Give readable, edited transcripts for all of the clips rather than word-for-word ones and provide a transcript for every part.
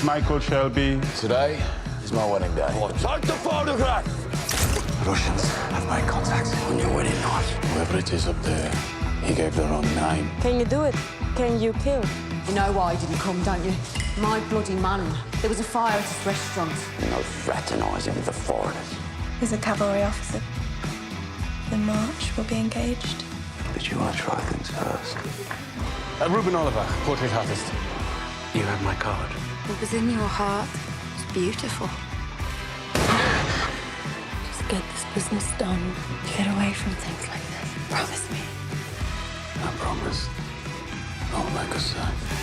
Michael Shelby. Today is my wedding day. Take the photograph! The Russians have made contact on your wedding night. Whoever it is up there, he gave the wrong name. Can you do it? Can you kill? You know why I didn't come, don't you? My bloody man. There was a fire at his restaurant. No fraternising with the foreigners. He's a cavalry officer. The march will be engaged. But you want to try things first. Ruben Oliver, portrait artist. You have my card. What was in your heart was beautiful. Just get this business done. Get away from things like this. Promise me. I promise. I'll make us safe.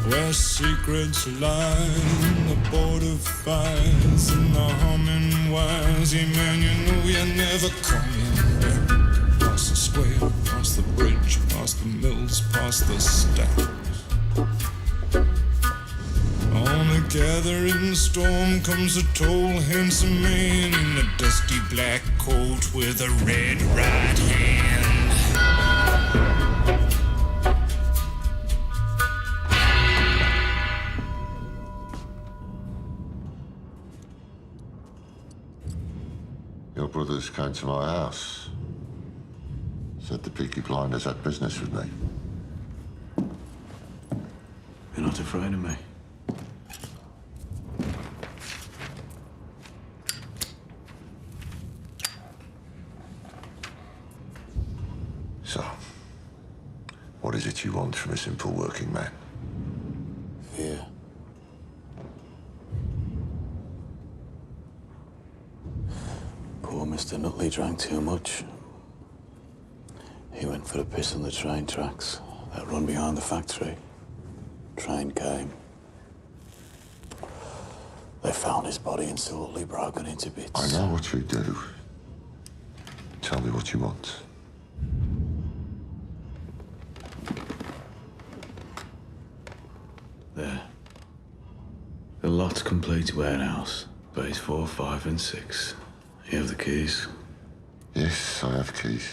Where secrets lie in the border fires and the humming wires. Yeah, man, you know you're never coming back. Past the square, past the bridge, past the mills, past the stacks. On a gathering storm comes a tall, handsome man in a dusty black coat with a red right hand. Your brothers came to my house. Said the Peaky Blinders had business with me. You're not afraid of me? So, what is it you want from a simple working man? Fear. Poor Mr. Nutley drank too much. He went for a piss on the train tracks that run behind the factory. Train came. They found his body instantly broken into bits. I know what you do. Tell me what you want. There. The lot's complete warehouse. Bays 4, 5, and 6. You have the keys? Yes, I have keys.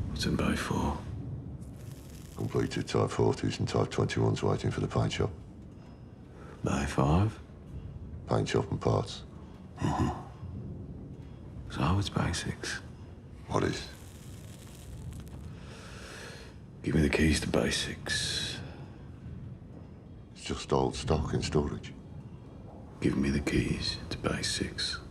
What's in Bay 4? Completed Type 40s and Type 21s waiting for the paint shop. Bay 5? Paint shop and parts. So it's Bay 6. What is? Give me the keys to Bay 6. It's just old stock in storage. Give me the keys to Bay 6.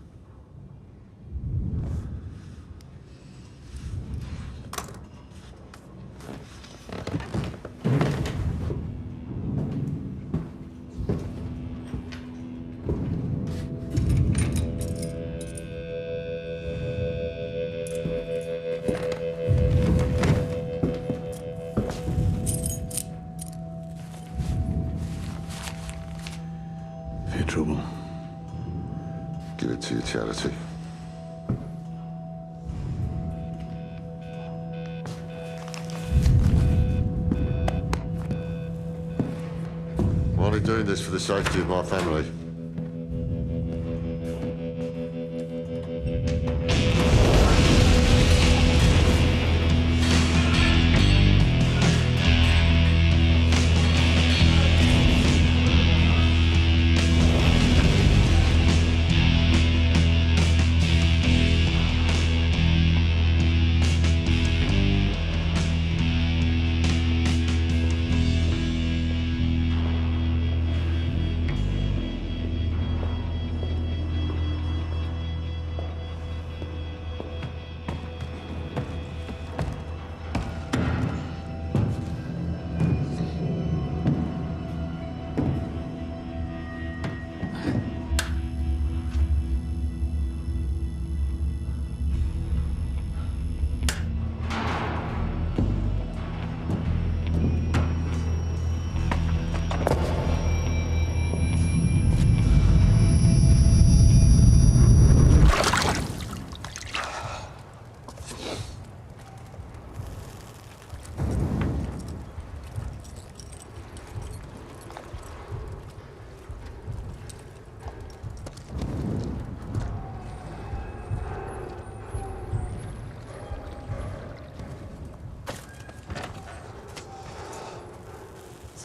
If you're trouble, Give it to your charity. I'm only doing this for the safety of my family.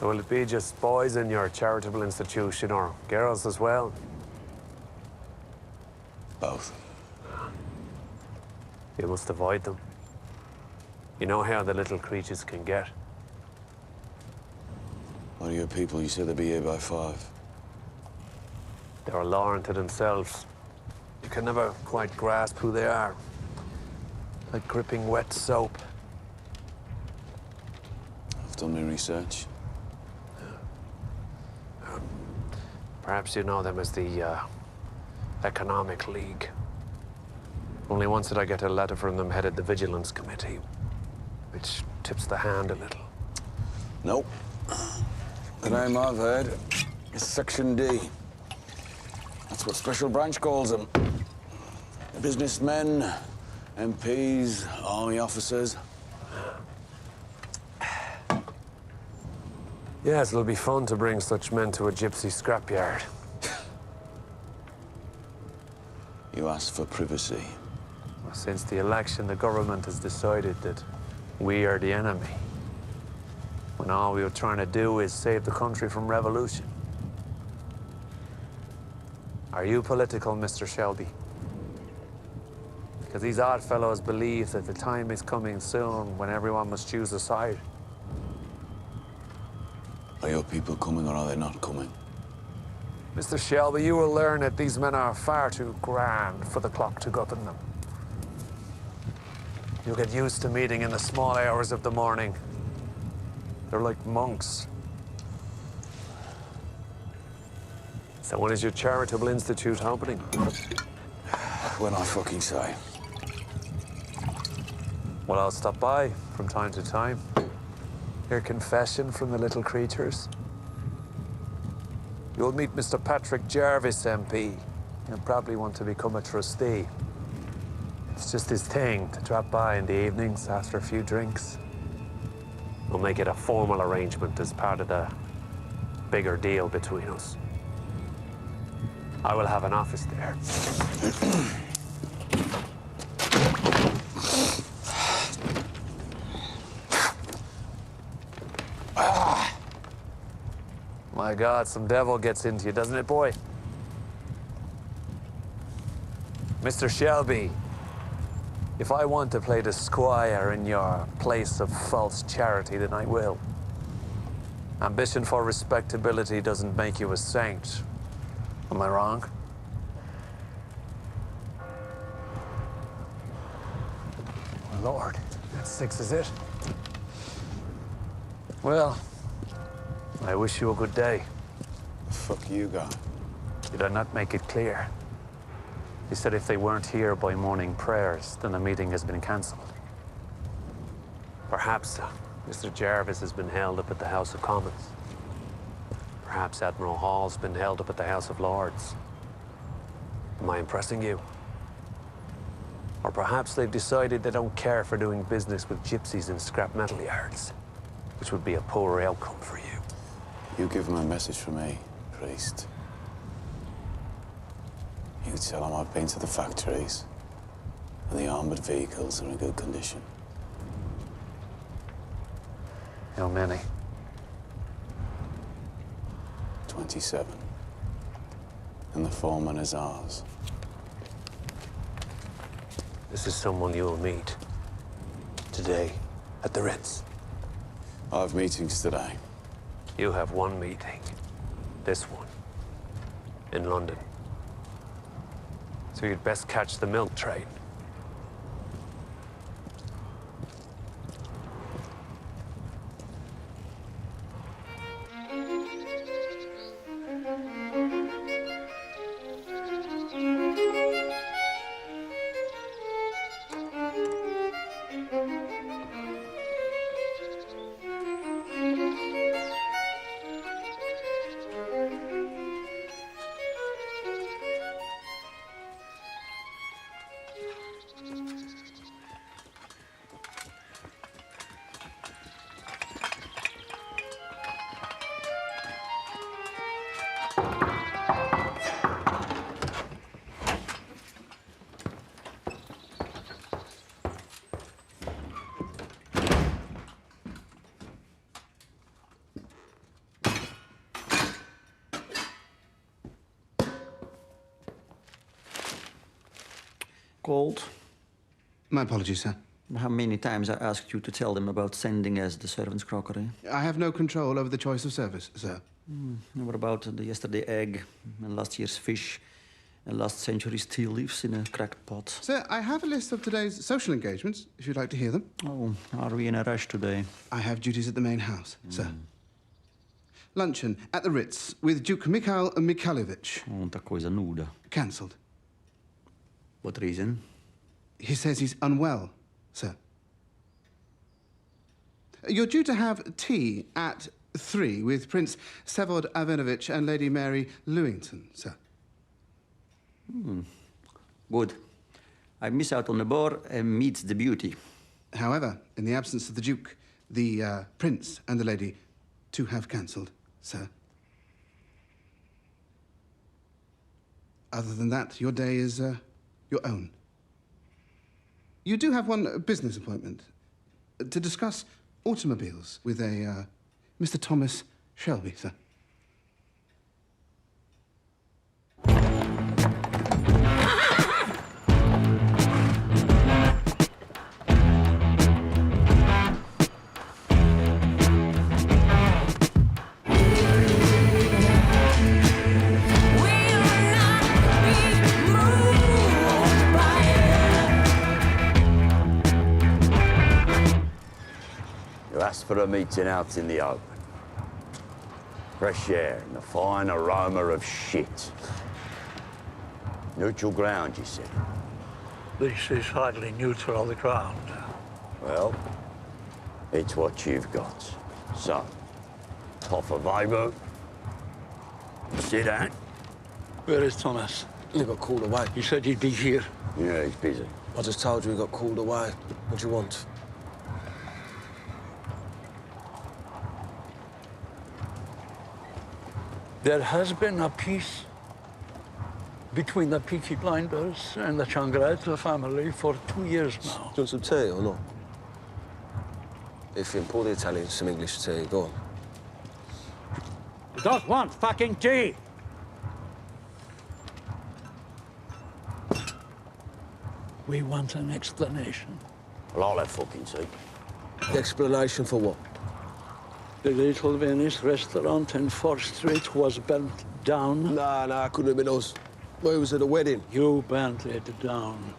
So will it be just boys in your charitable institution or girls as well? Both. You must avoid them. You know how the little creatures can get. What are your people? You said they'd be here by 5. They're a law unto themselves. You can never quite grasp who they are. Like gripping wet soap. I've done my research. Perhaps you know them as the Economic League. Only once did I get a letter from them headed the Vigilance Committee, which tips the hand a little. Nope. The name I've heard is Section D. That's what Special Branch calls them. Businessmen, MPs, army officers. Yes, it'll be fun to bring such men to a gypsy scrapyard. You asked for privacy. Since the election, the government has decided that we are the enemy, when all we were trying to do is save the country from revolution. Are you political, Mr. Shelby? Because these odd fellows believe that the time is coming soon when everyone must choose a side. Are your people coming or are they not coming? Mr. Shelby, you will learn that these men are far too grand for the clock to govern them. You'll get used to meeting in the small hours of the morning. They're like monks. So when is your charitable institute opening? When I fucking say. Well, I'll stop by from time to time. Hear confession from the little creatures. You'll meet Mr. Patrick Jarvis, MP. He'll probably want to become a trustee. It's just his thing to drop by in the evenings after a few drinks. We'll make it a formal arrangement as part of the bigger deal between us. I will have an office there. My God, some devil gets into you, doesn't it, boy? Mr. Shelby, if I want to play the squire in your place of false charity, then I will. Ambition for respectability doesn't make you a saint. Am I wrong? My Lord, that's 6, is it? Well, I wish you a good day. The fuck you got? Did I not make it clear? He said if they weren't here by morning prayers, then the meeting has been cancelled. Perhaps Mr. Jarvis has been held up at the House of Commons. Perhaps Admiral Hall's been held up at the House of Lords. Am I impressing you? Or perhaps they've decided they don't care for doing business with gypsies in scrap metal yards, which would be a poor outcome for you. You give him a message from me, priest. You tell him I've been to the factories and the armored vehicles are in good condition. How many? 27. And the foreman is ours. This is someone you'll meet today at the Ritz. I have meetings today. You have one meeting. This one. In London. So you'd best catch the milk train. Called. My apologies, sir. How many times I asked you to tell them about sending us the servants' crockery? I have no control over the choice of service, sir. And what about the yesterday egg, and last year's fish, and last century's tea leaves in a cracked pot? Sir, I have a list of today's social engagements, if you'd like to hear them. Oh, are we in a rush today? I have duties at the main house, sir. Luncheon at the Ritz with Duke Mikhail Mikhailovich. Oh, ta coisa nuda. Cancelled. What reason? He says he's unwell, sir. You're due to have tea at 3 with Prince Sevod Avenovich and Lady Mary Lewington, sir. Good. I miss out on the bar and meet the beauty. However, in the absence of the Duke, the Prince and the Lady too have cancelled, sir. Other than that, your day is your own. You do have one business appointment to discuss automobiles with a Mr. Thomas Shelby, sir. Asked for a meeting out in the open. Fresh air and the fine aroma of shit. Neutral ground, you said. This is hardly neutral ground. Well, it's what you've got. So, Toffer Vibo. Sit down. Where is Thomas? He got called away. He said he'd be here. Yeah, he's busy. I just told you he got called away. What do you want? There has been a peace between the Peaky blinders and the Changretta family for 2 years now. Do you want some tea or not? If you pour the Italians some English tea, go on. You don't want fucking tea! We want an explanation. Well, I'll have fucking tea. Explanation for what? The Little Venice restaurant in 4th Street was burnt down. Nah, couldn't have been us. We was at a wedding. You burnt it down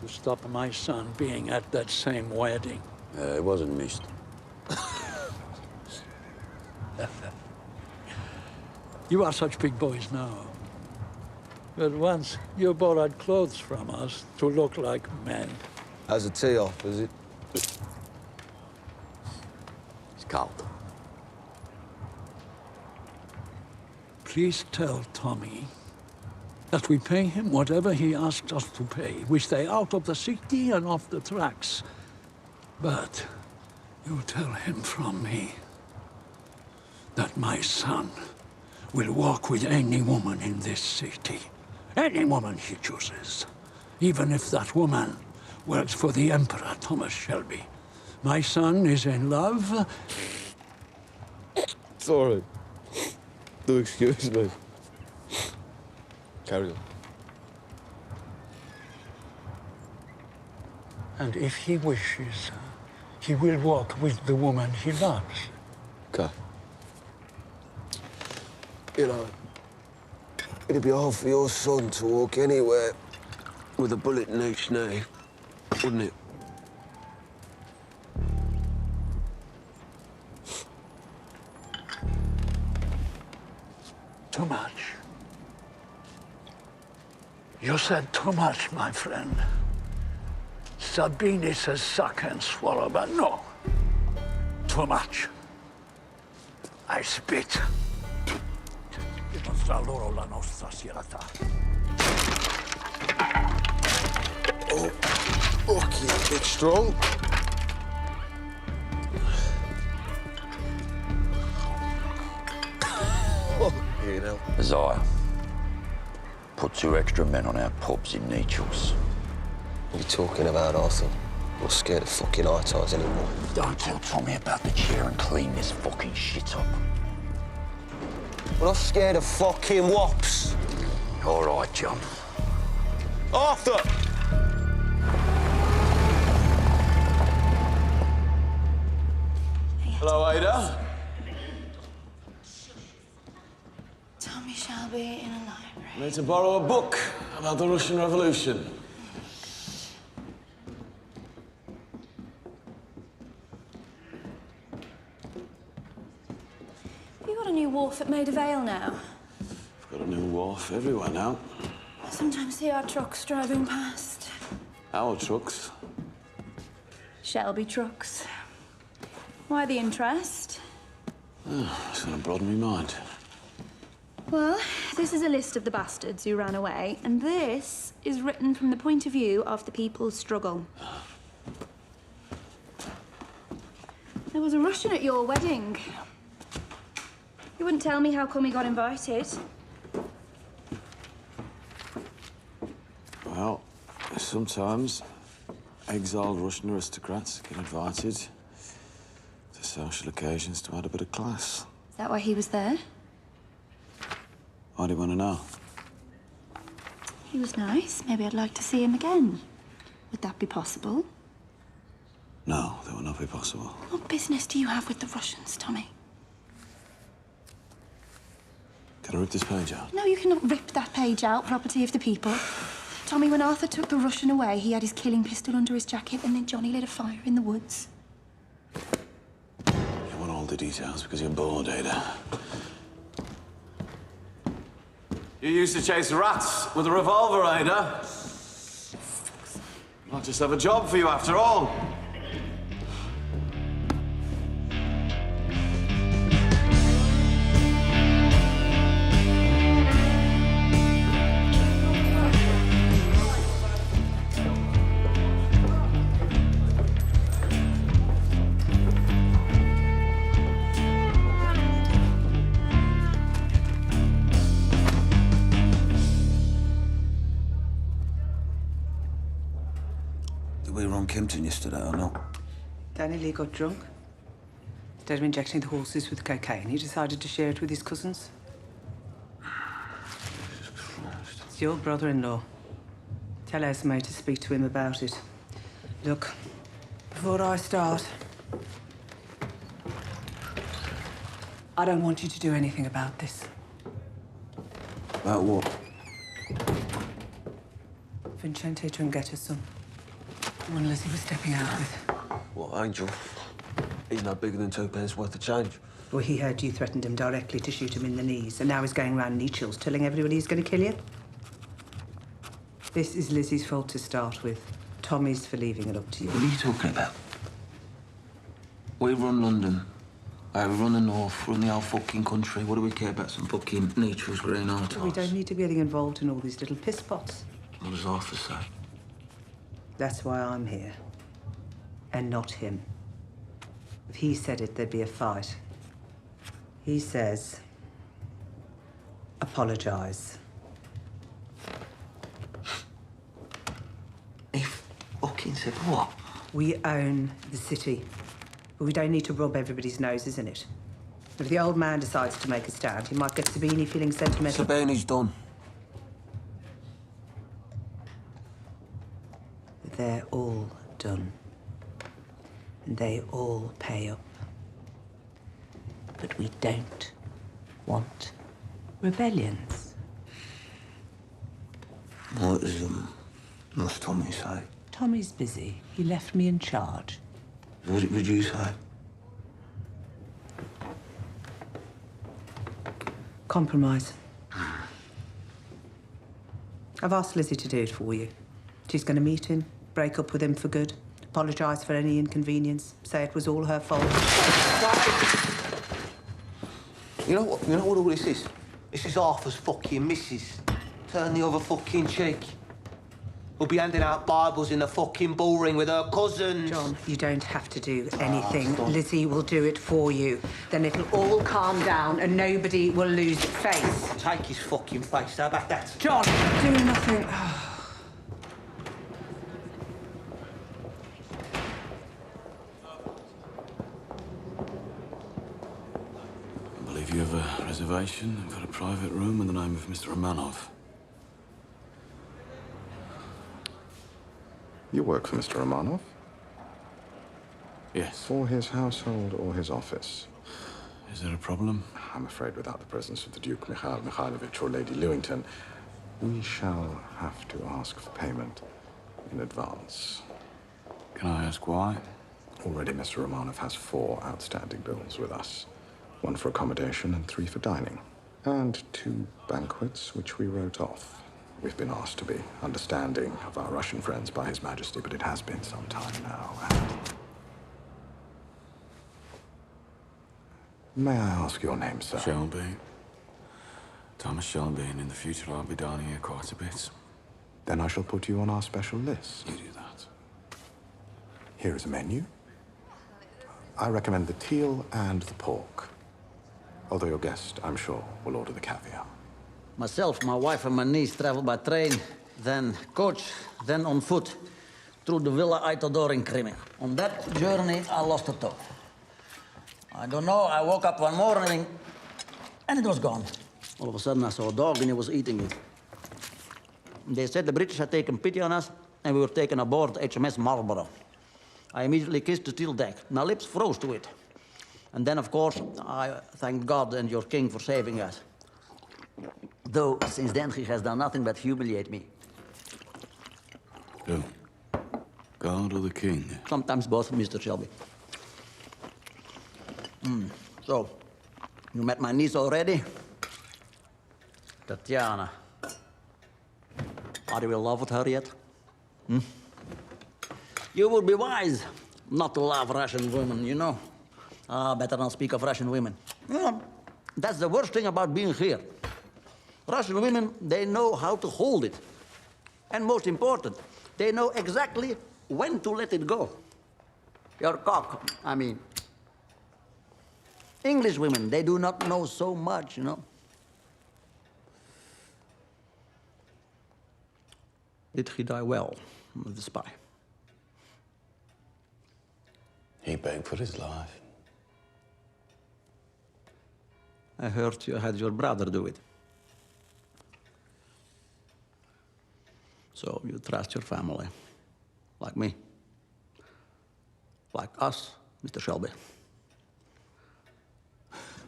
to stop my son being at that same wedding. It wasn't missed. You are such big boys now. But once you borrowed clothes from us to look like men. How's the tea off, is it? It's cold. Please tell Tommy that we pay him whatever he asks us to pay. We stay out of the city and off the tracks. But you tell him from me that my son will walk with any woman in this city. Any woman he chooses. Even if that woman works for the Emperor Thomas Shelby. My son is in love. Sorry. Do excuse me. Carry on. And if he wishes, he will walk with the woman he loves. Okay. You know, it'd be hard for your son to walk anywhere with a bullet in each knee, wouldn't it? Too much. You said too much, my friend. Sabine says suck and swallow, but no. Too much. I spit. Dimostra loro la nostra sierata. Oh, fucking big strong. You know. Isaiah, put 2 extra men on our pubs in Nechel's. What are you talking about, Arthur? I'm not scared of fucking eye-ties anymore. Don't tell Tommy about the chair and clean this fucking shit up. I'm not scared of fucking wops. All right, John. Arthur! Hello, Ada. Tommy Shelby in a library. I need to borrow a book about the Russian Revolution. Have you got a new wharf at Maida Vale now? I've got a new wharf everywhere now. I sometimes see our trucks driving past. Our trucks. Shelby trucks. Why the interest? Oh, it's going to broaden my mind. Well, this is a list of the bastards who ran away, and this is written from the point of view of the people's struggle. There was a Russian at your wedding. You wouldn't tell me how come he got invited. Well, sometimes exiled Russian aristocrats get invited to social occasions to add a bit of class. Is that why he was there? Why do you want to know? He was nice. Maybe I'd like to see him again. Would that be possible? No, that would not be possible. What business do you have with the Russians, Tommy? Can I rip this page out? No, you cannot rip that page out, property of the people. Tommy, when Arthur took the Russian away, he had his killing pistol under his jacket, and then Johnny lit a fire in the woods. You want all the details because you're bored, Ada. You used to chase rats with a revolver, Ada. Might just have a job for you after all. We were on Kempton yesterday, or not? Danny Lee got drunk. Instead of injecting the horses with cocaine, he decided to share it with his cousins. It's your brother-in-law. Tell Esme to speak to him about it. Look, before I start, I don't want you to do anything about this. About what? Vincente Changretta, son. The one Lizzie was stepping out with. What, Angel? He's no bigger than 2 pence worth of change. Well, he heard you threatened him directly to shoot him in the knees, and now he's going round knee chills telling everybody he's going to kill you. This is Lizzie's fault to start with. Tommy's for leaving it up to you. What are you talking about? We run London. We run the north, run the whole fucking country. What do we care about some fucking Nature's green art? We don't need to be getting involved in all these little piss pots. What does Arthur say? That's why I'm here. And not him. If he said it, there'd be a fight. He says, apologise. He fucking said what? We own the city. But we don't need to rub everybody's noses in it. If the old man decides to make a stand, he might get Sabini feeling sentimental. Sabini's done. They're all done. And they all pay up. But we don't want rebellions. What's Tommy say? Tommy's busy. He left me in charge. What would you say? Compromise. I've asked Lizzie to do it for you. She's going to meet him, break up with him for good, apologise for any inconvenience, say it was all her fault. You know what? You know what all this is? This is Arthur's fucking missus. Turn the other fucking cheek. We'll be handing out Bibles in the fucking bullring with her cousins. John, you don't have to do anything. Lizzie will do it for you. Then it'll all calm down and nobody will lose face. Take his fucking face. How about that? John, do nothing. I believe you have a reservation for a private room in the name of Mr. Romanov. You work for Mr. Romanov? Yes. For his household or his office? Is there a problem? I'm afraid without the presence of the Duke Mikhail Mikhailovich or Lady Lewington, we shall have to ask for payment in advance. Can I ask why? Already Mr. Romanov has 4 outstanding bills with us. 1 for accommodation and 3 for dining. And 2 banquets which we wrote off. We've been asked to be understanding of our Russian friends by His Majesty, but it has been some time now, and... May I ask your name, sir? Shelby. Thomas Shelby, and in the future I'll be dining here quite a bit. Then I shall put you on our special list. You do that. Here is a menu. I recommend the teal and the pork. Although your guest, I'm sure, will order the caviar. Myself, my wife, and my niece traveled by train, then coach, then on foot, through the Villa Aitador in Crimea. On that journey, I lost a toe. I don't know, I woke up one morning, and it was gone. All of a sudden, I saw a dog, and it was eating it. They said the British had taken pity on us, and we were taken aboard HMS Marlborough. I immediately kissed the steel deck. My lips froze to it. And then, of course, I thanked God and your king for saving us. Though, since then, he has done nothing but humiliate me. Who? God or the king? Sometimes both, Mr. Shelby. So, you met my niece already? Tatiana. Are you in love with her yet? You would be wise not to love Russian women, you know? Better not speak of Russian women. You know, that's the worst thing about being here. Russian women, they know how to hold it. And most important, they know exactly when to let it go. Your cock, I mean. English women, they do not know so much, you know? Did he die well, the spy? He begged for his life. I heard you had your brother do it. So you trust your family, like me. Like us, Mr. Shelby.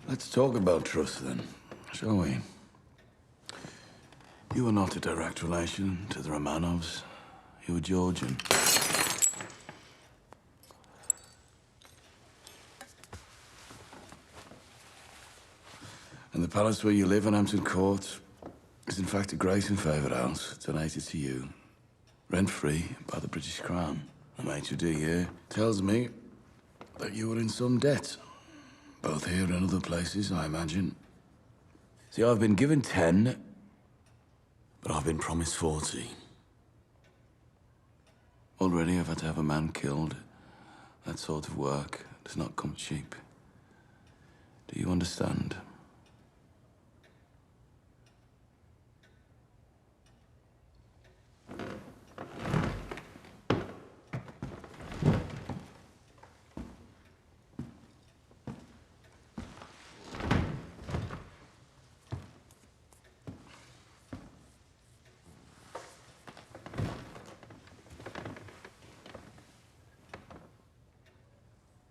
Let's talk about trust then, shall we? You were not a direct relation to the Romanovs. You were Georgian. And the palace where you live in Hampton Court is in fact a great and favoured house donated to you, rent-free by the British Crown. The maitre d' here tells me that you were in some debt, both here and other places, I imagine. See, I've been given 10, but I've been promised 40. Already I've had to have a man killed. That sort of work does not come cheap. Do you understand?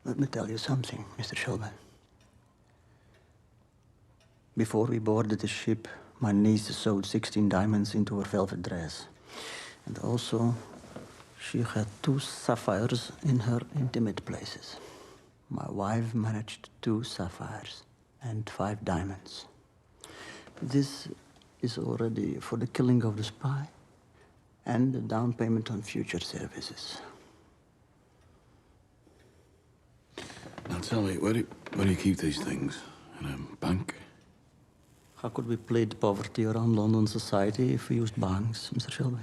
Let me tell you something, Mr. Shelby. Before we boarded the ship, my niece sewed 16 diamonds into her velvet dress. And also, she had 2 sapphires in her intimate places. My wife managed 2 sapphires and 5 diamonds. This is already for the killing of the spy and the down payment on future services. Now tell me, where do you keep these things? In a bank? How could we plead poverty around London society if we used banks, Mr. Shelby?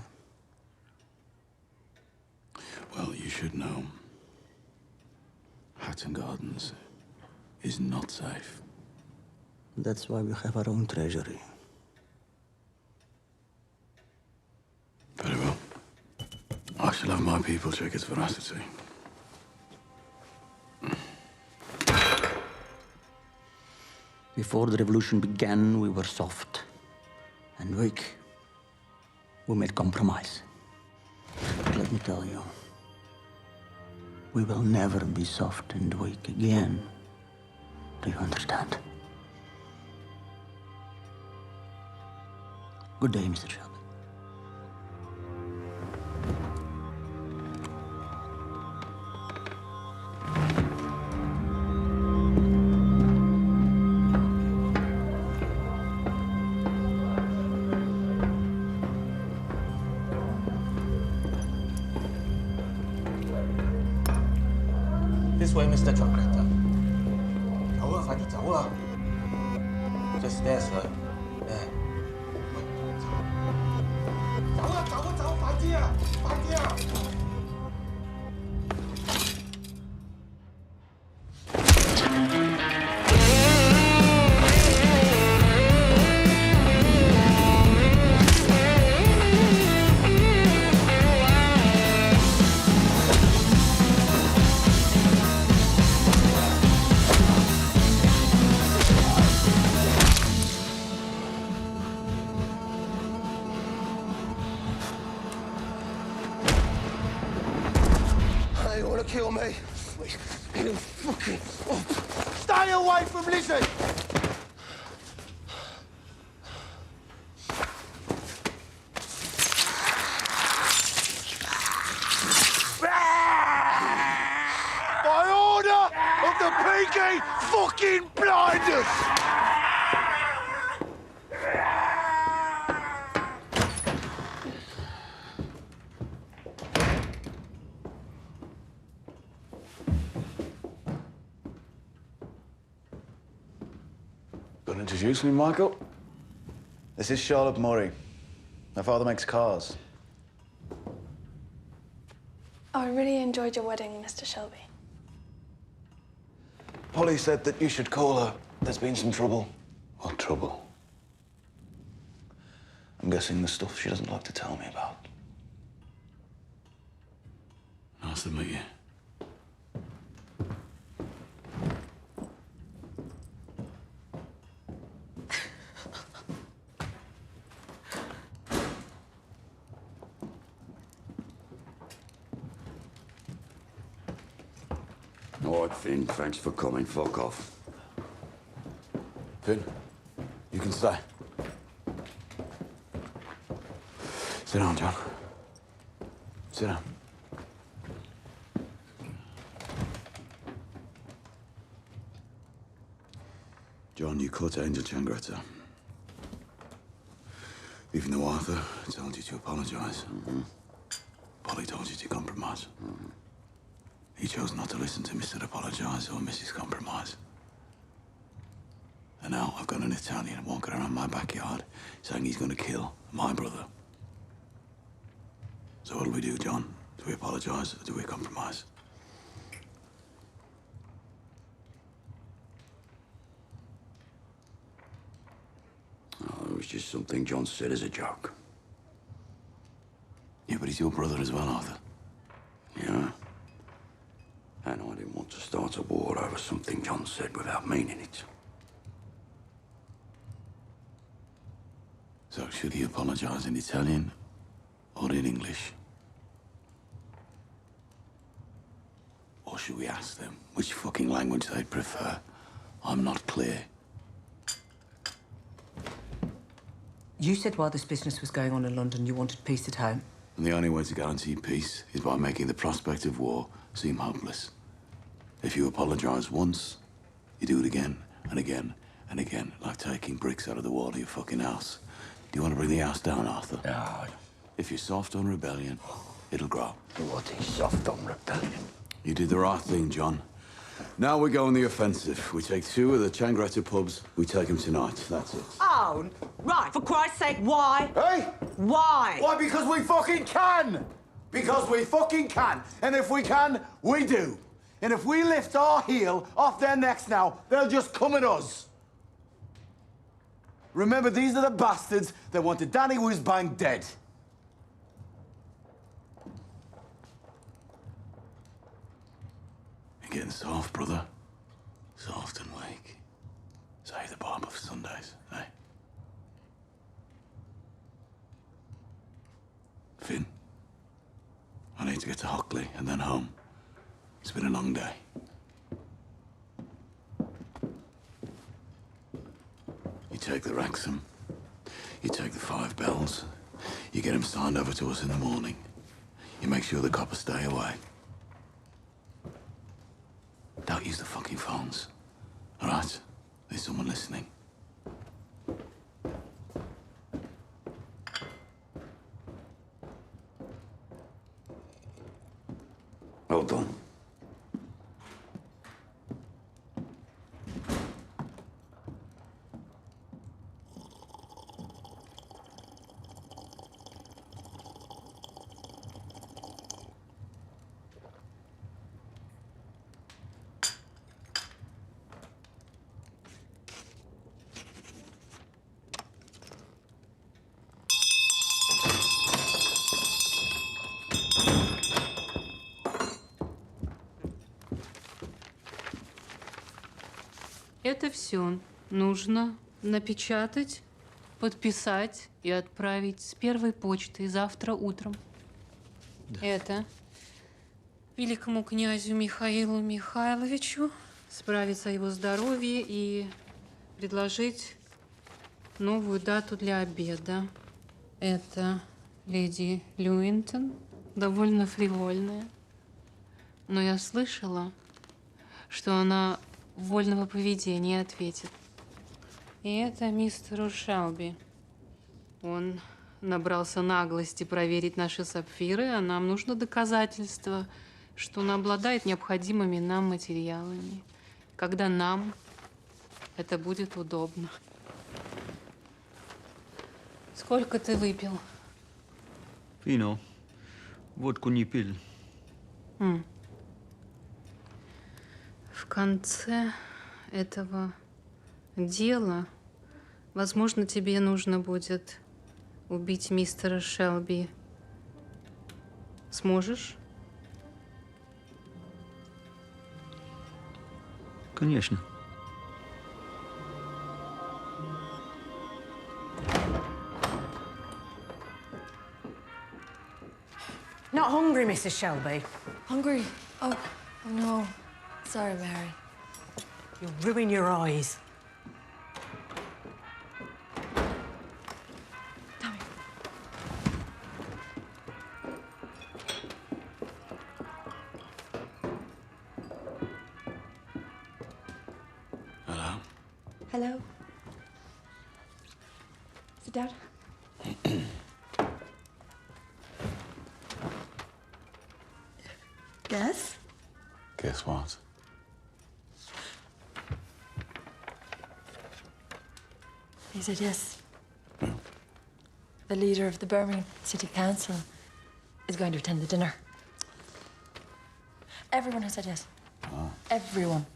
Well, you should know. Hatton Gardens is not safe. That's why we have our own treasury. Very well. I shall have my people check its veracity. Before the revolution began, we were soft and weak. We made compromise. But let me tell you, We will never be soft and weak again. Do you understand? Good day, Mr. Shelby. This way, Mr. Changretta. Tower, Fadi, tower. Just there, sir. There. Tower, tower, tower, Fadi, Fadi. You want to kill me? You fucking... Stay away from Lizzie! By order of the Peaky fucking blinders! Gonna introduce me, Michael? This is Charlotte Murray. My father makes cars. I really enjoyed your wedding, Mr. Shelby. Polly said that you should call her. There's been some trouble. What trouble? I'm guessing the stuff she doesn't like to tell me about. Nice to meet you. All right, Finn, thanks for coming. Fuck off. Finn, you can stay. Sit down, John. Sit down. John, you caught Angel Changretta. Even though Arthur told you to apologize, Polly told you to compromise. He chose not to listen to Mr. Apologize or Mrs. Compromise. And now I've got an Italian walking around my backyard saying he's going to kill my brother. So what do we do, John? Do we apologize or do we compromise? Oh, it was just something John said as a joke. Yeah, but he's your brother as well, Arthur. Yeah. And I didn't want to start a war over something John said without meaning it. So should he apologize in Italian or in English? Or should we ask them which fucking language they'd prefer? I'm not clear. You said while this business was going on in London, you wanted peace at home. And the only way to guarantee peace is by making the prospect of war seem hopeless. If you apologize once, you do it again and again and again, like taking bricks out of the wall of your fucking house. Do you want to bring the house down, Arthur? No. If you're soft on rebellion, it'll grow. What is soft on rebellion? You did the right thing, John. Now we go on the offensive. We take 2 of the Changretta pubs. We take them tonight. That's it. Oh, right, for Christ's sake, why? Hey? Why? Why? Because we fucking can! Because we fucking can. And if we can, we do. And if we lift our heel off their necks now, they'll just come at us. Remember, these are the bastards that wanted Danny Whizbang dead. You're getting soft, brother. Soft and weak. Save the barber for Sundays, eh? Finn, I need to get to Hockley and then home. It's been a long day. You take the Wrexham, you take the 5 bells, you get him signed over to us in the morning. You make sure the coppers stay away. Don't use the fucking phones, all right? There's someone listening. Well done. Это все нужно напечатать, подписать и отправить с первой почтой завтра утром. Да. Это великому князю Михаилу Михайловичу справиться о его здоровье и предложить новую дату для обеда. Это леди Люинтон, довольно фривольная. Но я слышала, что она вольного поведения ответит. И это мистеру Шелби. Он набрался наглости проверить наши сапфиры, а нам нужно доказательство, что он обладает необходимыми нам материалами, когда нам это будет удобно. Сколько ты выпил? Вино. Водку не пил. В конце этого дела, возможно, тебе нужно будет убить мистера Шелби. Сможешь? Конечно. Not hungry, Mrs. Shelby. Hungry? Oh, no. Sorry, Mary. You'll ruin your eyes. Hello? Hello? Sit down. Guess? Guess what? He said yes. The leader of the Birmingham City Council is going to attend the dinner. Everyone has said yes. Oh. Everyone.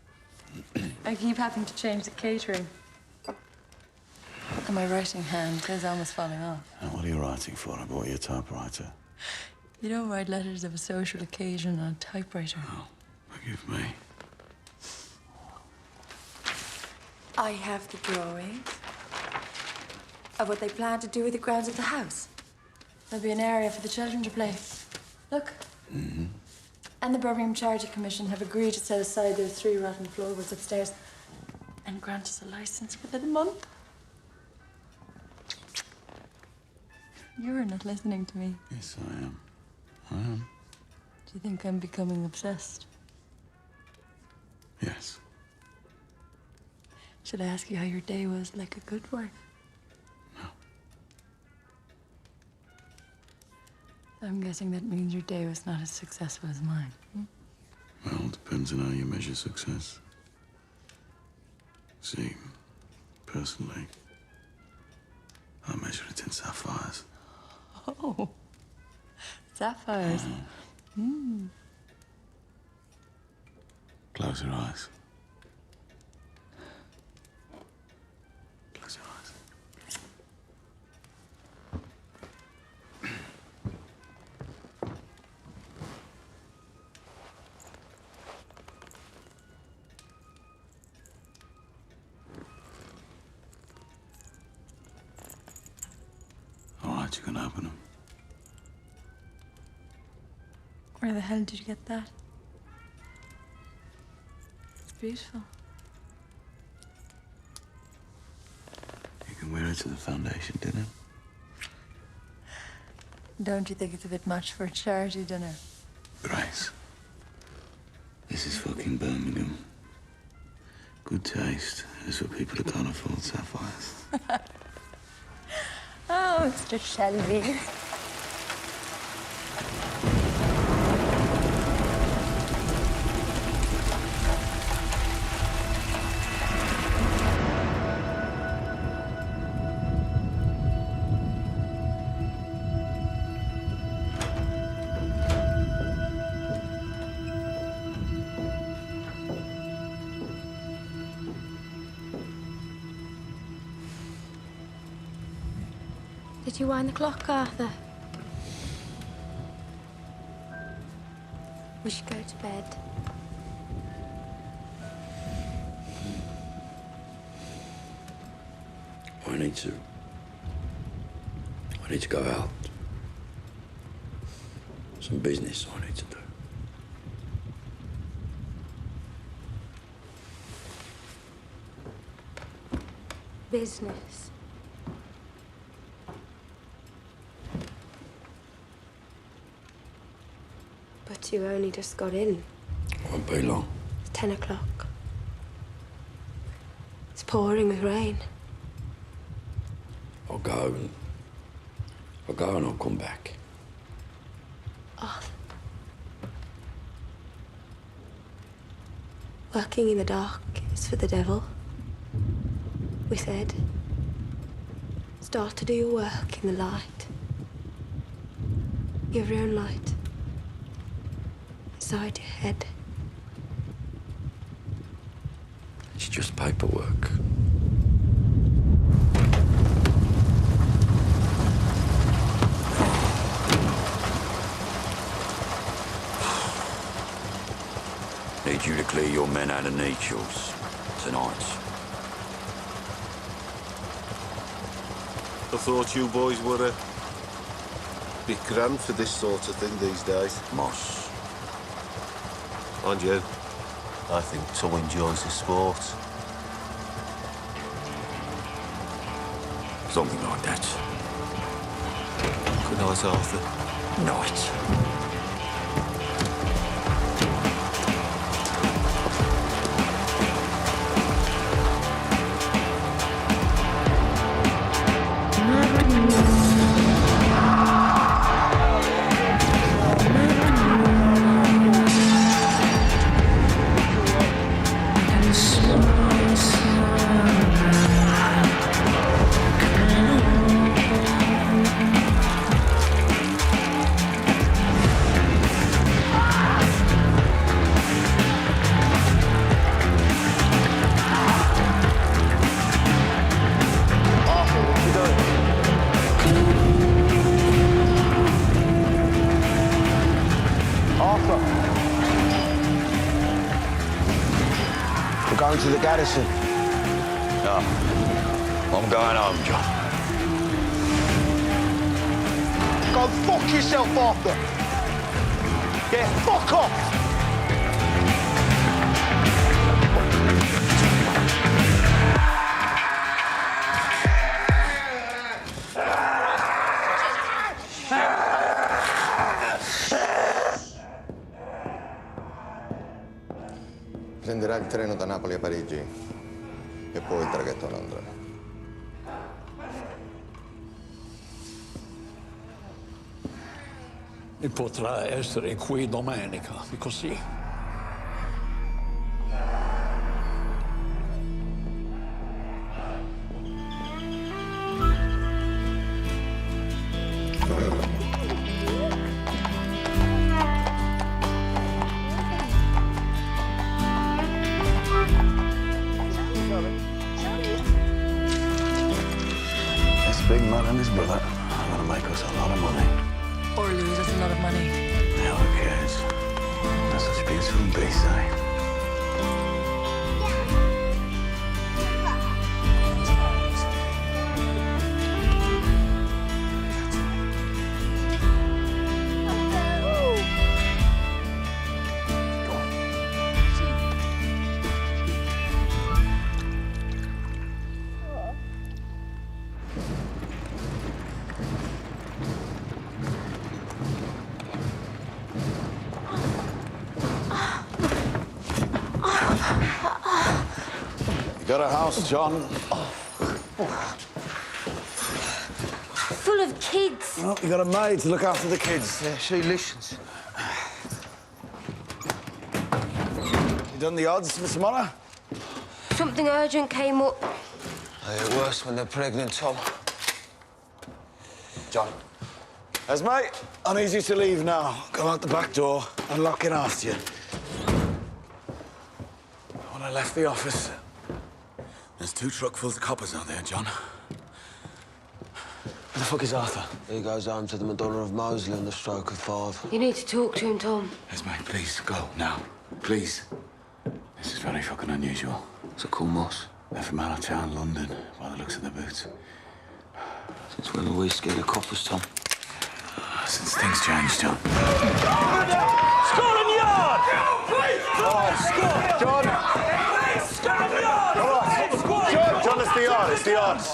I keep having to change the catering. And my writing hand is almost falling off. And what are you writing for? I bought you a typewriter. You don't write letters of a social occasion on a typewriter. Oh, forgive me. I have the drawings of what they plan to do with the grounds of the house. There'll be an area for the children to play. Look. Mm-hmm. And the Birmingham Charity Commission have agreed to set aside those 3 rotten floorboards upstairs and grant us a license within a month. You're not listening to me. Yes, I am. I am. Do you think I'm becoming obsessed? Yes. Should I ask you how your day was like a good wife? No. I'm guessing that means your day was not as successful as mine. Well, it depends on how you measure success. See, personally, I measure it in sapphires. Oh, sapphires. Close your eyes. Close your eyes. All right, you can open them. Where the hell did you get that? beautiful. You can wear it to the foundation dinner. Don't you think it's a bit much for a charity dinner? Grace, this is fucking Birmingham. Good taste is for people who can't afford sapphires. Oh, Mr. Shelby. Did you wind the clock, Arthur? We should go to bed. I need to go out. Some business I need to do. Business. But you only just got in. Won't be long. It's 10 o'clock. It's pouring with rain. I'll go and I'll come back. Arthur. Working in the dark is for the devil. We said. Start to do your work in the light. You have your own light. Inside your head. It's just paperwork. Need you to clear your men out of Nechel's tonight. I thought you boys were a bit grand for this sort of thing these days. Moss. Mind you, I think Tom enjoys the sport. Something like that. Good night, Arthur. Night. To the garrison. No, I'm going home, John. Go fuck yourself, Arthur. Yeah, fuck off. Prenderà il treno da Napoli a Parigi e poi il traghetto a Londra. E potrà essere qui domenica, così. Big man and his brother are gonna make us a lot of money. Or lose us a lot of money. Hell, who cares? That's such beautiful beasts, eh? got a house, John? Full of kids. Well, you got a maid to look after the kids. Yeah, she listens. You done the odds, Miss Mona? Something urgent came up. They get worse when they're pregnant, Tom. John. Esme, I need you to leave now. Go out the back door and lock it after you. When I left the office, there's 2 truckfuls of coppers out there, John. Where the fuck is Arthur? He goes home to the Madonna of Moseley on the stroke of 5. You need to talk to him, Tom. Esme, please, go, now. Please. This is very fucking unusual. It's a cool moss. They're from out of town, London, by the looks of their boots. Since when were we scared of coppers, Tom? Since things changed, John. Score in yard! Score! John! Score in yard! All right. John, it's the yard, it's the yard. Put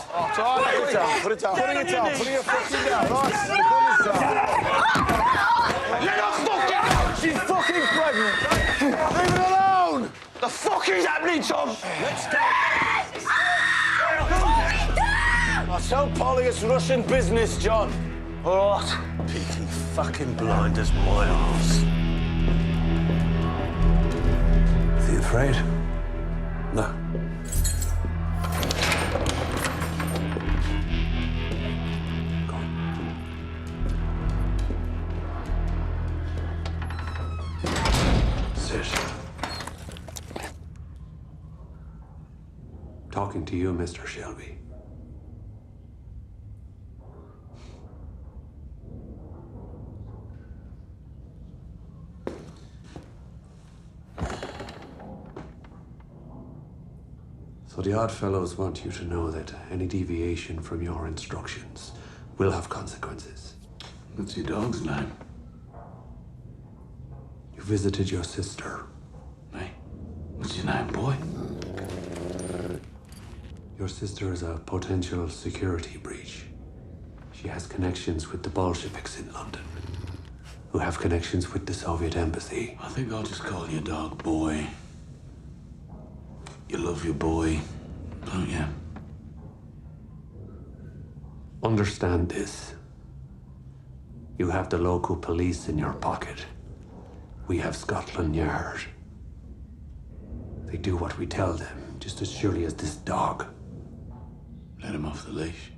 it down, put it down. Putting it down, putting it fucking down. Right, the gun is down. Let her fucking go! She's fucking pregnant. Leave it alone! The fuck is happening, Tom? Let's go. I tell Polly it's Russian business, John. All right. Peaky fucking blind as my arse. Is he afraid? No. Sit. Talking to you, Mr. Shelby. So the Oddfellows want you to know that any deviation from your instructions will have consequences. What's your dog's name? You visited your sister. Hey, what's your name, boy? Your sister is a potential security breach. She has connections with the Bolsheviks in London, who have connections with the Soviet embassy. I think I'll just call your dog Boy. You love your boy, don't you? Understand this. You have the local police in your pocket. We have Scotland Yard. They do what we tell them, just as surely as this dog. Let him off the leash.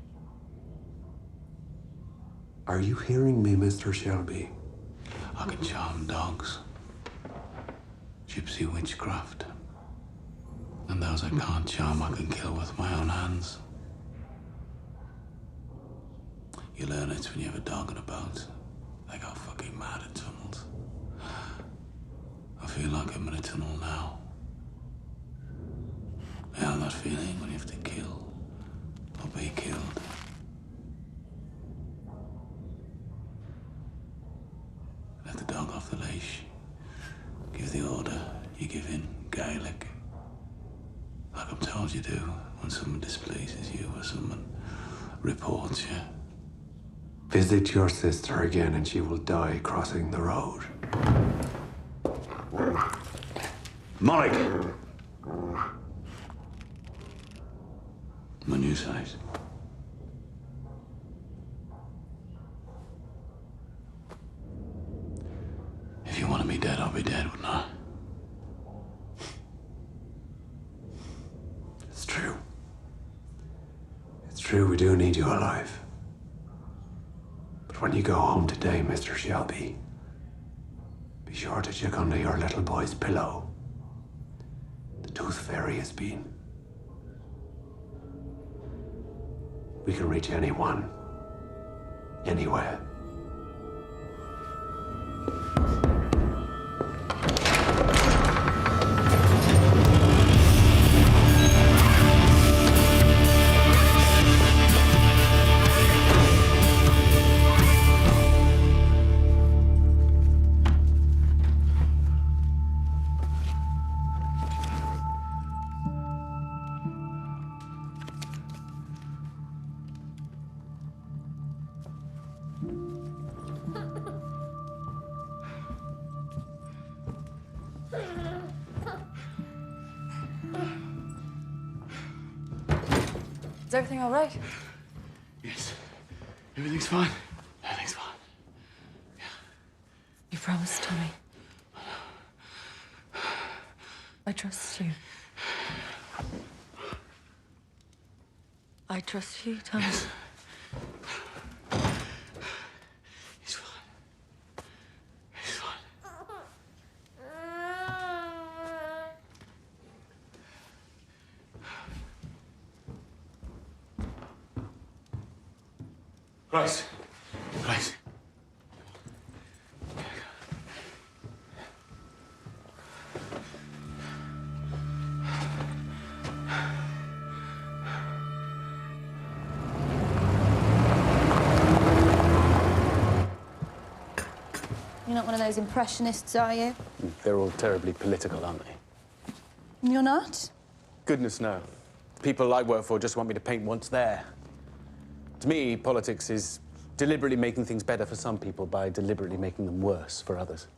Are you hearing me, Mr. Shelby? I can charm dogs. Gypsy witchcraft. And those I can't charm, I can kill with my own hands. You learn it when you have a dog in a boat. They go fucking mad in tunnels. I feel like I'm in a tunnel now. You know that feeling when you have to kill or be killed? Let the dog off the leash. Give the order, you give in Gaelic. Like I'm told you do when someone displeases you or someone reports you. Visit your sister again and she will die crossing the road. Mike! My new size. If you wanted me dead, I'll be dead, wouldn't I? It's true. It's true, we do need you alive. But when you go home today, Mr. Shelby, be sure to check under your little boy's pillow. The tooth fairy has been. We can reach anyone, anywhere. Is everything all right? Yes. Everything's fine. Everything's fine. You promised, Tommy. I trust you. I trust you, Tommy. Yes. He's fine. He's fine. Grace. Grace. You're not one of those impressionists, are you? They're all terribly political, aren't they? You're not? Goodness, no. The people I work for just want me to paint what's there. To me, politics is deliberately making things better for some people by deliberately making them worse for others.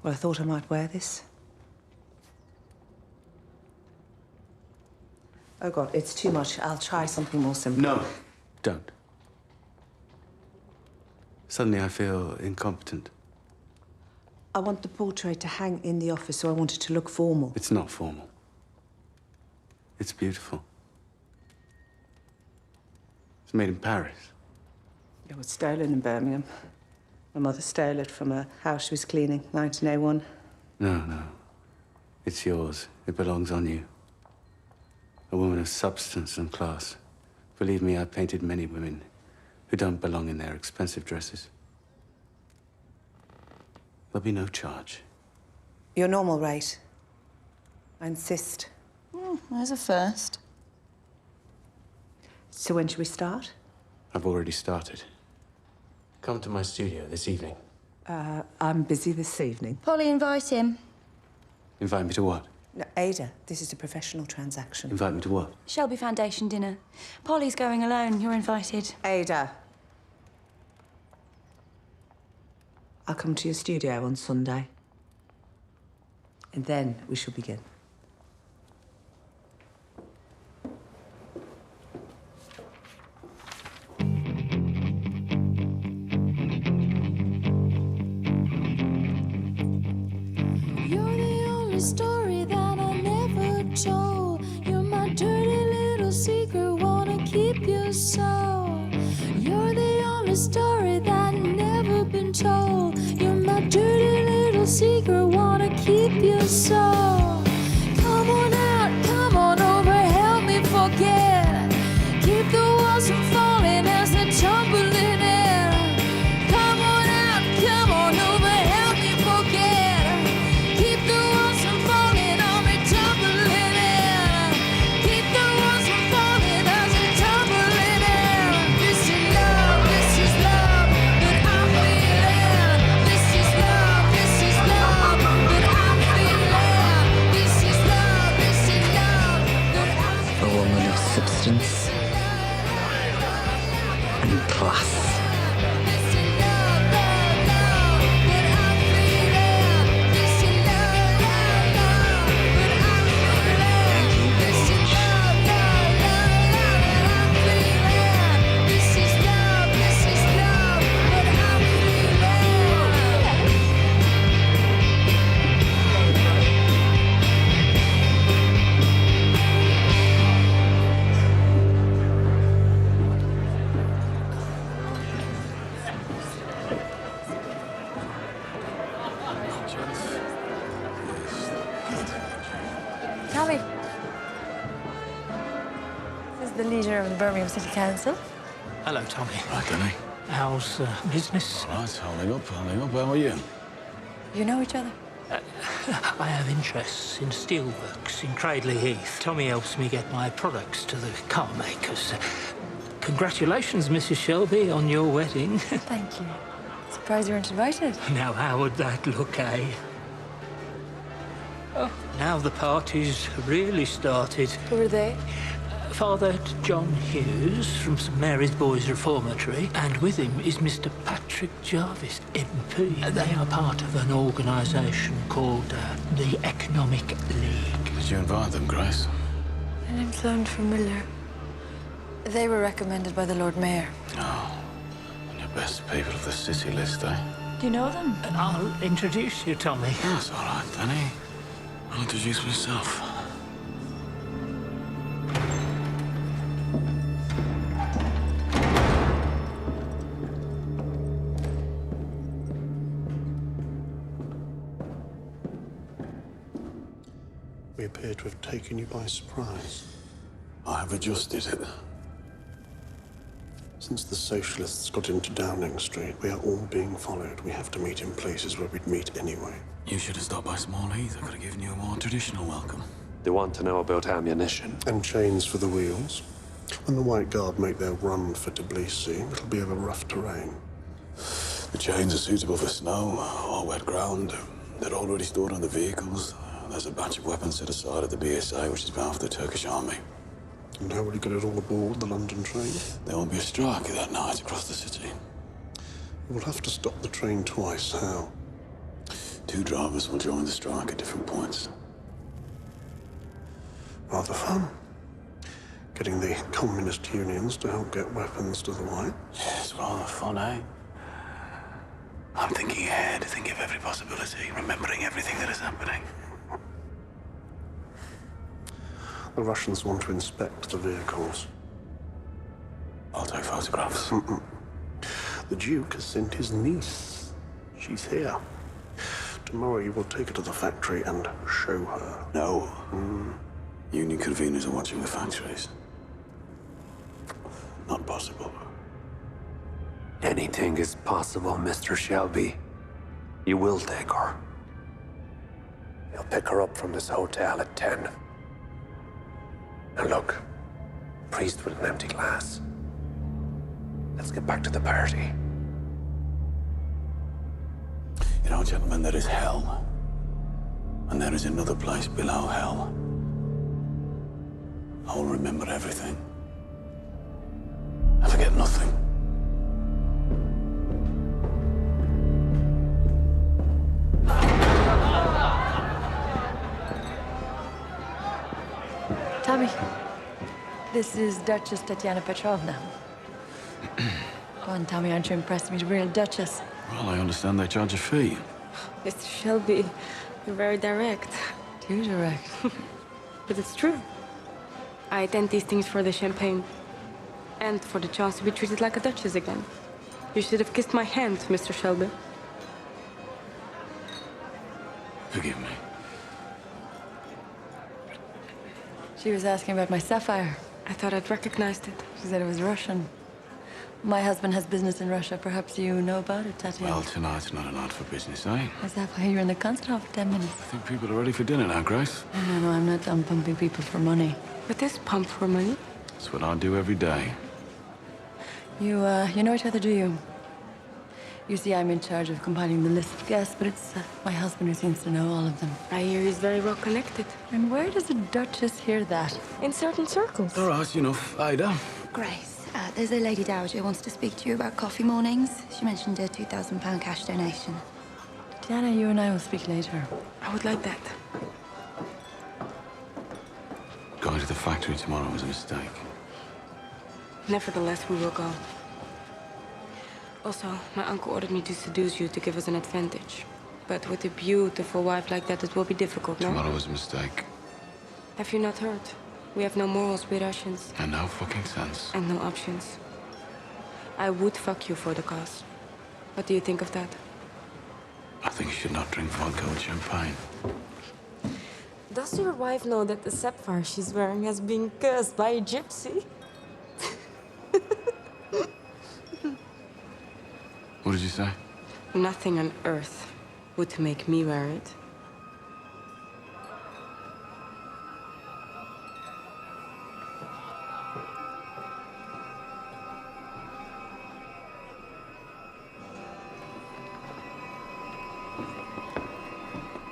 Well, I thought I might wear this. Oh, God, it's too much. I'll try something more simple. No, don't. Suddenly I feel incompetent. I want the portrait to hang in the office, so I want it to look formal. It's not formal. It's beautiful. It's made in Paris. It was stolen in Birmingham. My mother stole it from a house she was cleaning, 1901. No. It's yours. It belongs on you. A woman of substance and class. Believe me, I've painted many women who don't belong in their expensive dresses. There'll be no charge. Your normal rate. I insist. There's a first. So when should we start? I've already started. Come to my studio this evening. I'm busy this evening. Polly, invite him. Invite me to what? No, Ada, this is a professional transaction. Invite me to what? Shelby Foundation dinner. Polly's going alone. You're invited. Ada. I'll come to your studio on Sunday. And then we shall begin. You're the only story that I never told. You're my dirty little secret, wanna keep your soul. You're the only story that never been told. You're my dirty little secret, wanna keep your soul. Come on out, come on over, help me forget. Keep the walls from falling as they're tumbling in. Come on out, come on over, help me forget. Keep the walls from falling on me, tumbling in. Keep the walls from falling as they're tumbling in. This is love that I'm feeling. This is love that I'm feeling. This is love that I'm A woman of substance and class. Tommy. This is the leader of the Birmingham City Council. Hello, Tommy. Right, Danny. How's business? All right, holding up. How are you? You know each other? I have interests in steelworks in Cradley Heath. Tommy helps me get my products to the car makers. Congratulations, Mrs. Shelby, on your wedding. Thank you. Surprised you weren't invited. Now, how would that look, eh? Oh. Now the party's really started. Who are they? Father John Hughes from St Mary's Boys Reformatory, and with him is Mr Patrick Jarvis, MP. They are part of an organisation called the Economic League. Did you invite them, Grace? The name sound familiar. They were recommended by the Lord Mayor. Oh, and the best people of the city list, eh? Do you know them? I'll introduce you, Tommy. That's all right, Danny. I'll introduce myself. We appear to have taken you by surprise. I have adjusted it. Since the socialists got into Downing Street, we are all being followed. We have to meet in places where we'd meet anyway. You should have stopped by Small Heath. I could have given you a more traditional welcome. They want to know about ammunition. And chains for the wheels. When the White Guard make their run for Tbilisi, it'll be over rough terrain. The chains are suitable for snow or wet ground. They're already stored on the vehicles. There's a batch of weapons set aside at the BSA, which is bound for the Turkish army. And how will you get it all aboard the London train? There won't be a strike that night across the city. We'll have to stop the train twice. How? 2 drivers will join the strike at different points. Rather fun. Getting the communist unions to help get weapons to the White. Yes, rather fun, eh? I'm thinking ahead, thinking of every possibility, remembering everything that is happening. The Russians want to inspect the vehicles. I'll take photographs. The Duke has sent his niece. She's here. Tomorrow you will take her to the factory and show her. No. Union conveners are watching the factories. Not possible. Anything is possible, Mr. Shelby. You will take her. You'll pick her up from this hotel at 10. And look, priest with an empty glass. Let's get back to the party. You know, gentlemen, there is hell. And there is another place below hell. I will remember everything. I forget nothing. Tommy, this is Duchess Tatiana Petrovna. Go on, Tommy, aren't you impressed? Meet a real Duchess. Well, I understand they charge a fee. Mr. Shelby, you're very direct. Too direct. But it's true. I attend these things for the champagne. And for the chance to be treated like a duchess again. You should have kissed my hand, Mr. Shelby. Forgive me. She was asking about my sapphire. I thought I'd recognized it. She said it was Russian. My husband has business in Russia. Perhaps you know about it, Tatiana. Well, tonight's not a night for business, eh? Is that why you're in the concert hall for 10 minutes? I think people are ready for dinner now, Grace. No, I'm not done pumping people for money. But this pump for money? That's what I do every day. You know each other, do you? You see, I'm in charge of compiling the list of guests, but it's my husband who seems to know all of them. I hear he's very well connected. And where does a duchess hear that? In certain circles. All right, enough. Ada. Grace, there's a lady dowager who wants to speak to you about coffee mornings. She mentioned a £2,000 cash donation. Diana, you and I will speak later. I would like that. Going to the factory tomorrow was a mistake. Nevertheless, we will go. Also, my uncle ordered me to seduce you to give us an advantage. But with a beautiful wife like that, it will be difficult, no? Tomorrow was a mistake. Have you not heard? We have no morals, we Russians. And no fucking sense. And no options. I would fuck you for the cause. What do you think of that? I think you should not drink vodka with champagne. Does your wife know that the sapphire she's wearing has been cursed by a gypsy? What did you say? Nothing on earth would make me wear it.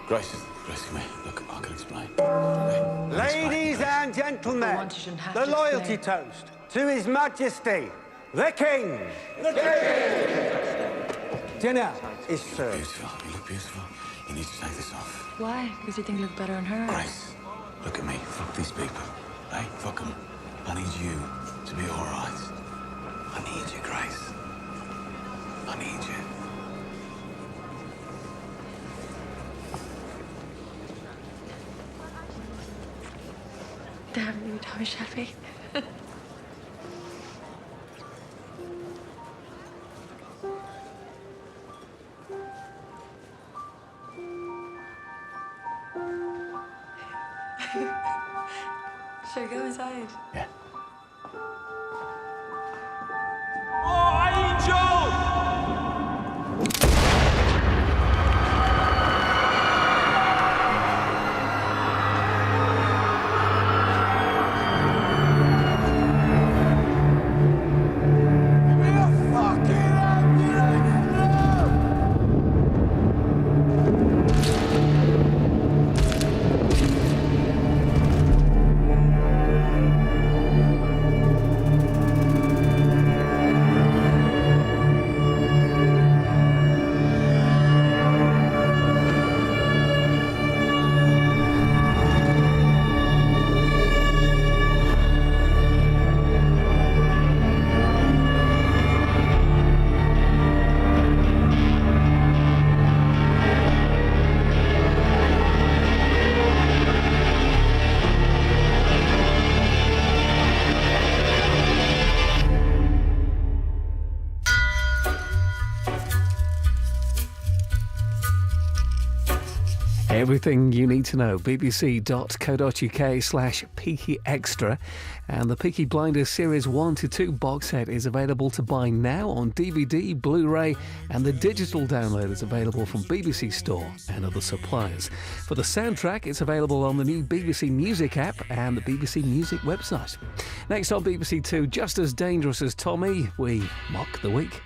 Grace, come here. Look, I can explain. Ladies and gentlemen, the loyalty toast to His Majesty, the King. The King! Dinner is served. Beautiful. You look beautiful. You need to take this off. Why? Because you think you look better on her. Grace, look at me. Fuck these people. Hey, fuck them. I need you to be all right. I need you, Grace. I need you. Damn you, Tommy Shelby. Should we go inside? Yeah. Everything you need to know, bbc.co.uk/Peaky Extra. And the Peaky Blinders Series 1 to 2 box set is available to buy now on DVD, Blu-ray, and the digital download is available from BBC Store and other suppliers. For the soundtrack, it's available on the new BBC Music app and the BBC Music website. Next on BBC 2, just as dangerous as Tommy, we mock the week.